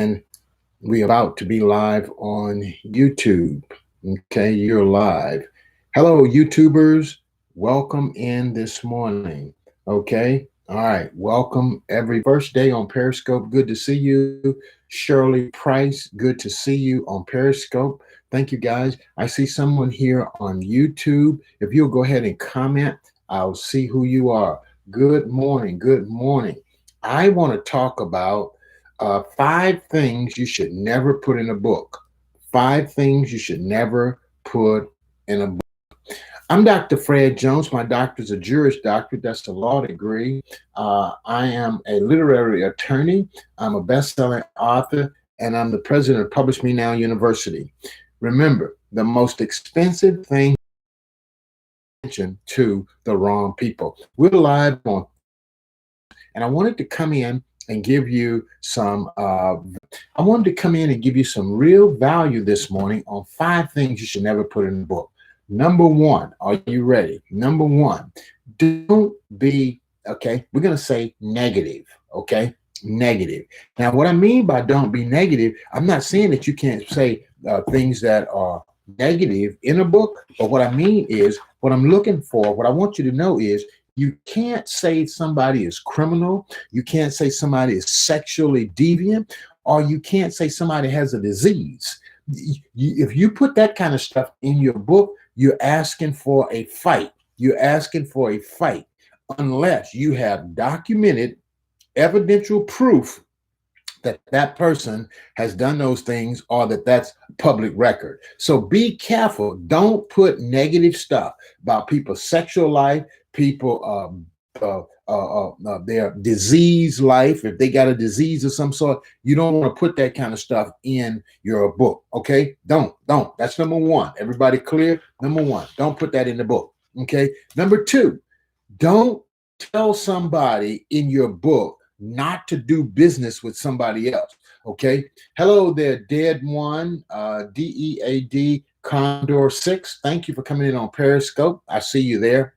and we're about to be live on YouTube. Okay, you're live. Hello, YouTubers. Welcome in this morning. Okay, all right. Welcome every first day on Periscope. Good to see you. Shirley Price, good to see you on Periscope. Thank you, guys. I see someone here on YouTube. If you'll go ahead and comment, I'll see who you are. Good morning. Good morning. I want to talk about five things you should never put in a book. Five things you should never put in a book. I'm Dr. Fred Jones. My doctor's a Juris Doctorate. That's a law degree. I am a literary attorney. I'm a best-selling author, and I'm the president of Publish Me Now University. Remember, the most expensive thing to the wrong people. We're live on, and I wanted to come in and give you some real value this morning on five things you should never put in a book. Number one, are you ready? Number one, don't be, okay, we're going to say negative, okay? Negative. Now, what I mean by don't be negative, I'm not saying that you can't say things that are negative in a book, but what I mean is, what I'm looking for, what I want you to know is, you can't say somebody is criminal. You can't say somebody is sexually deviant, or you can't say somebody has a disease. If you put that kind of stuff in your book, you're asking for a fight. You're asking for a fight unless you have documented evidential proof that that person has done those things, or that that's public record. So be careful. Don't put negative stuff about people's sexual life, people their disease life. If they got a disease of some sort, you don't want to put that kind of stuff in your book. Okay, don't. That's number one. Everybody clear? Number one, don't put that in the book. Okay. Number two, don't tell somebody in your book not to do business with somebody else. Okay. Hello there, Dead One, DEAD Condor 6. Thank you for coming in on Periscope. I see you there.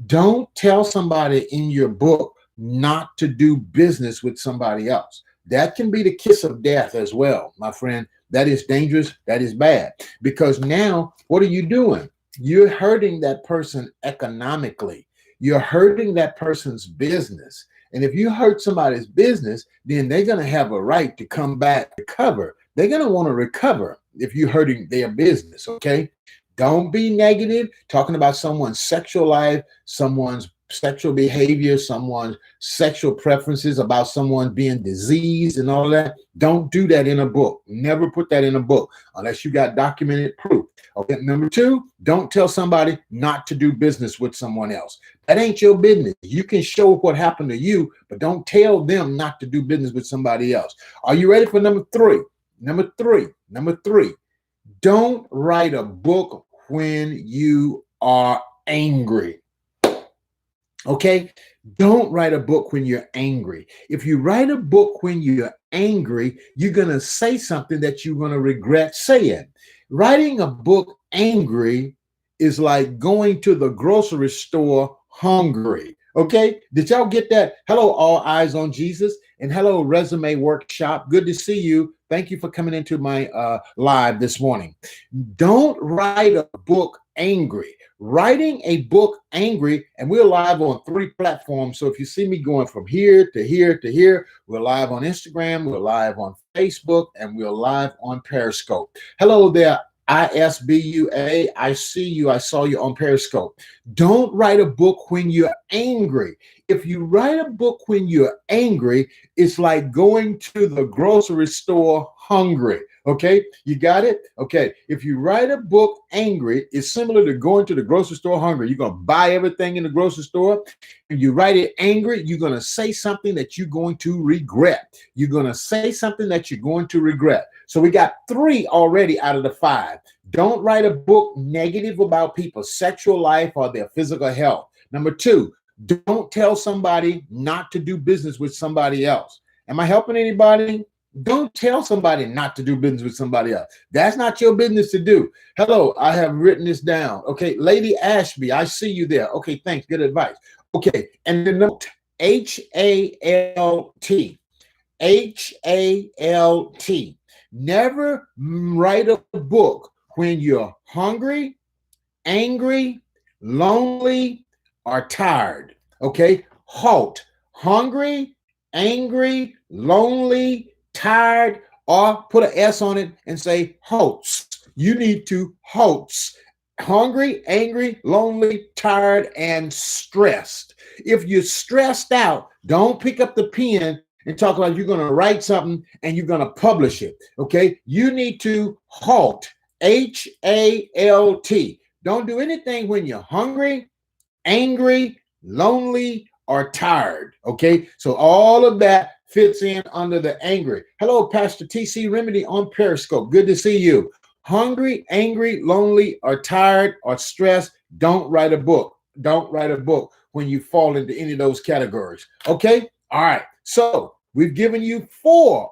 Don't tell somebody in your book not to do business with somebody else. That can be the kiss of death as well, my friend. That is dangerous. That is bad. Because now, what are you doing? You're hurting that person economically. You're hurting that person's business. And if you hurt somebody's business, then they're going to have a right to come back, recover. They're going to want to recover if you're hurting their business, okay? Don't be negative, talking about someone's sexual life, someone's sexual behavior, someone's sexual preferences, about someone being diseased and all that. Don't do that in a book. Never put that in a book unless you got documented proof. Okay. Number two, don't tell somebody not to do business with someone else. That ain't your business. You can show what happened to you, but don't tell them not to do business with somebody else. Are you ready for number three? Number three, don't write a book when you are angry. Okay? Don't write a book when you're angry. If you write a book when you're angry, you're going to say something that you're going to regret saying. Writing a book angry is like going to the grocery store hungry. Okay? Did y'all get that? Hello, All Eyes on Jesus, and hello, Resume Workshop. Good to see you. Thank you for coming into my live this morning. Don't write a book angry. Writing a book angry, and we're live on 3 platforms. So if you see me going from here to here to here, we're live on Instagram, we're live on Facebook, and we're live on Periscope. Hello there, ISBUA. I see you. I saw you on Periscope. Don't write a book when you're angry. If you write a book when you're angry, it's like going to the grocery store hungry. Okay, you got it? Okay, if you write a book angry, it's similar to going to the grocery store hungry. You're going to buy everything in the grocery store. If you write it angry, you're going to say something that you're going to regret. You're going to say something that you're going to regret. So we got 3 already out of the 5. Don't write a book negative about people's sexual life or their physical health. Number 2, don't tell somebody not to do business with somebody else. Am I helping anybody? Don't tell somebody not to do business with somebody else. That's not your business to do. Hello, I have written this down. Okay, Lady Ashby, I see you there. Okay, thanks. Good advice. Okay, and the note, HALT. HALT. Never write a book when you're hungry, angry, lonely, or tired. Okay? Halt. Hungry, angry, lonely, tired, or put an S on it and say halts. You need to halts. Hungry, angry, lonely, tired, and stressed. If you're stressed out, don't pick up the pen and talk about you're going to write something and you're going to publish it. Okay? You need to halt. HALT. Don't do anything when you're hungry, angry, lonely, or tired. Okay, so all of that fits in under the angry. Hello, Pastor TC Remedy on Periscope. Good to see you. Hungry, angry, lonely, or tired, or stressed. Don't write a book. Don't write a book when you fall into any of those categories. Okay, all right. So we've given you four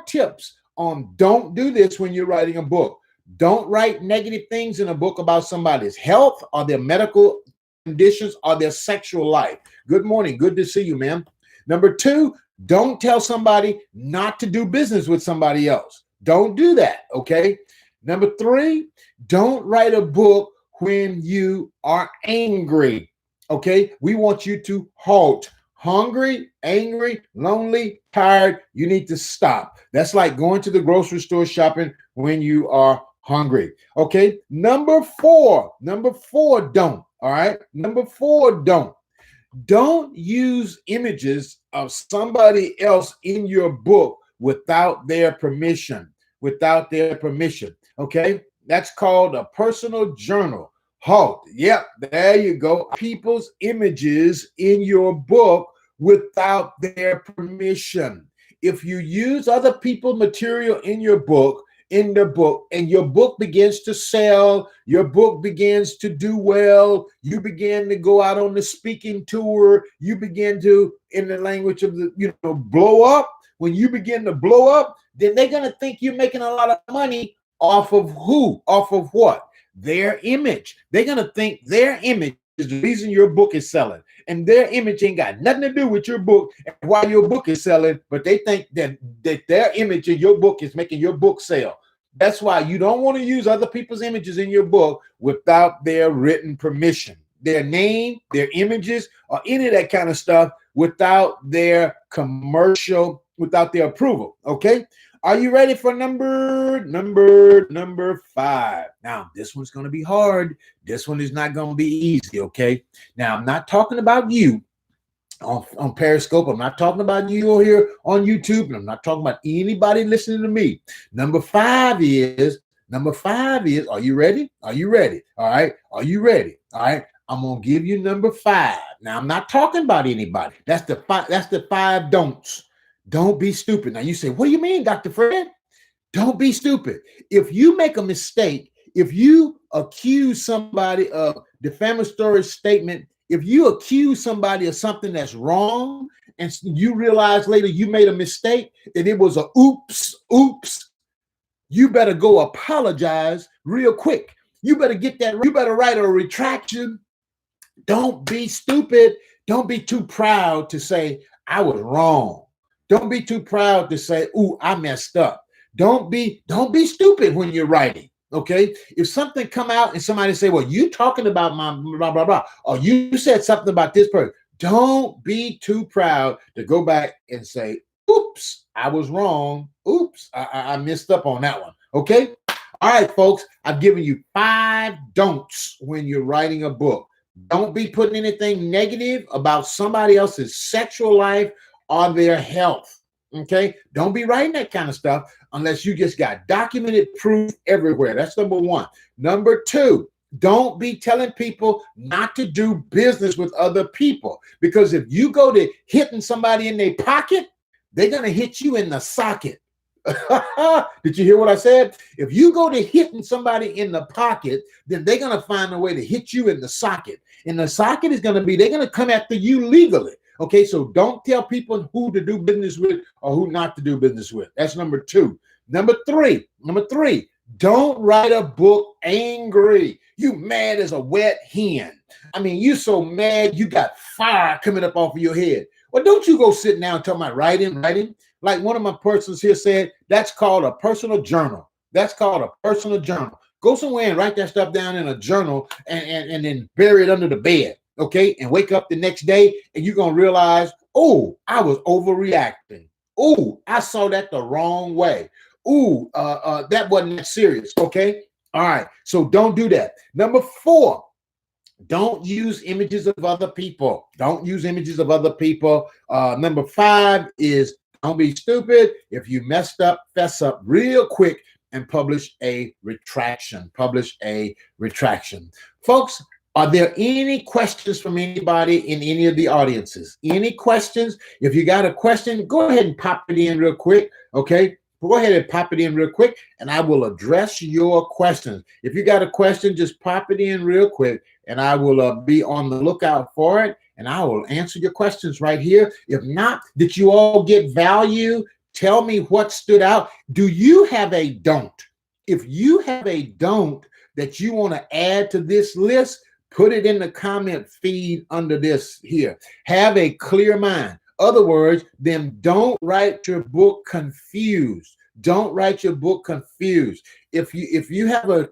tips on don't do this when you're writing a book. Don't write negative things in a book about somebody's health or their medical conditions or their sexual life. Good morning. Good to see you, ma'am. Number two, don't tell somebody not to do business with somebody else. Don't do that, okay? Number three, don't write a book when you are angry, okay? We want you to halt. Hungry, angry, lonely, tired, you need to stop. That's like going to the grocery store shopping when you are hungry. Okay. Number four, don't. All right. Number four, don't use images of somebody else in your book without their permission. Okay. That's called a personal journal. Halt. Yep. There you go. People's images in your book without their permission. If you use other people's material in your book, and your book begins to sell, your book begins to do well, you begin to go out on the speaking tour, you begin to, in the language of the, blow up. When you begin to blow up, then they're going to think you're making a lot of money off of who? Off of what? Their image. They're going to think their image is the reason your book is selling. And their image ain't got nothing to do with your book and why your book is selling, but they think that their image in your book is making your book sell. That's why you don't want to use other people's images in your book without their written permission. Their name, their images, or any of that kind of stuff without their without their approval. Okay? Are you ready for number 5? Now, this one's going to be hard. This one is not going to be easy, okay? Now, I'm not talking about you on Periscope. I'm not talking about you here on YouTube, and I'm not talking about anybody listening to me. Number five is, are you ready? All right. Are you ready? All right. I'm going to give you number 5. Now, I'm not talking about anybody. That's the 5 don'ts. Don't be stupid. Now you say, what do you mean, Dr. Fred? Don't be stupid. If you make a mistake, if you accuse somebody of defamatory statement, if you accuse somebody of something that's wrong and you realize later you made a mistake and it was a oops, you better go apologize real quick. You better get that. You better write a retraction. Don't be stupid. Don't be too proud to say, I was wrong. Don't be too proud to say, ooh, I messed up. Don't be stupid when you're writing. Okay. If something come out and somebody say, well, you talking about my blah, blah, blah, or you said something about this person, don't be too proud to go back and say, oops, I was wrong. Oops, I messed up on that one. Okay. All right, folks, I've given you 5 don'ts when you're writing a book. Don't be putting anything negative about somebody else's sexual life or their health. Okay. Don't be writing that kind of stuff unless you just got documented proof everywhere. That's number 1. Number 2, don't be telling people not to do business with other people, because if you go to hitting somebody in their pocket, they're going to hit you in the socket. Did you hear what I said? If you go to hitting somebody in the pocket, then they're going to find a way to hit you in the socket. And the socket is going to be, they're going to come after you legally. Okay, so don't tell people who to do business with or who not to do business with. That's number 2. Number three, don't write a book angry. You mad as a wet hen. I mean, you so mad you got fire coming up off of your head. Well, don't you go sitting down talking about writing. Like one of my persons here said, that's called a personal journal. That's called a personal journal. Go somewhere and write that stuff down in a journal and then bury it under the bed, okay? And wake up the next day and you're going to realize, oh, I was overreacting. Oh, I saw that the wrong way. Ooh, that wasn't that serious, okay? All right, so don't do that. Number 4, don't use images of other people. Don't use images of other people. Number 5 is don't be stupid. If you messed up, fess up real quick and publish a retraction. Publish a retraction. Folks, are there any questions from anybody in any of the audiences? Any questions? If you got a question, go ahead and pop it in real quick, okay? Go ahead and pop it in real quick, and I will address your questions. If you got a question, just pop it in real quick, and I will be on the lookout for it, and I will answer your questions right here. If not, did you all get value? Tell me what stood out. Do you have a don't? If you have a don't that you want to add to this list, put it in the comment feed under this here. Have a clear mind. Other words, then don't write your book confused. Don't write your book confused. If you have a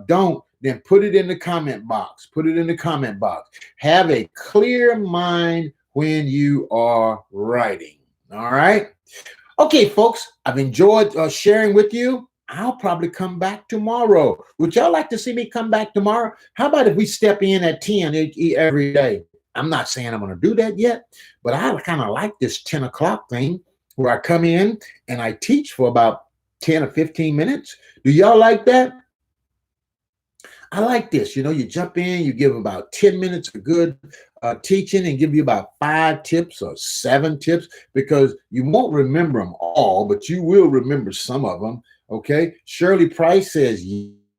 don't, then put it in the comment box. Put it in the comment box. Have a clear mind when you are writing. All right. Okay, folks, I've enjoyed sharing with you. I'll probably come back tomorrow. Would y'all like to see me come back tomorrow? How about if we step in at 10 every day? I'm not saying I'm going to do that yet, but I kind of like this 10 o'clock thing where I come in and I teach for about 10 or 15 minutes. Do y'all like that? I like this. You know, you jump in, you give about 10 minutes of good teaching and give you about 5 tips or 7 tips because you won't remember them all, but you will remember some of them. Okay. Shirley Price says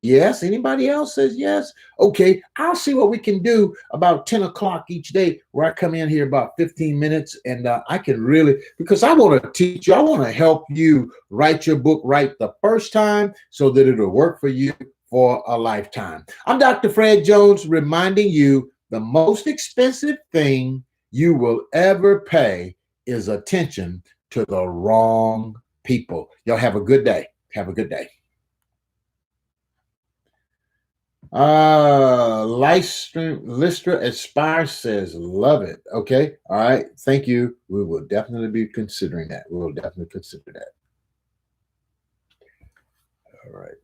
yes. Anybody else says yes? Okay. I'll see what we can do about 10 o'clock each day where I come in here about 15 minutes and I can really, because I want to teach you, I want to help you write your book right the first time so that it'll work for you for a lifetime. I'm Dr. Fred Jones reminding you the most expensive thing you will ever pay is attention to the wrong people. Y'all have a good day. Have a good day. Listra Aspire says, love it. Okay. All right. Thank you. We will definitely be considering that. We will definitely consider that. All right.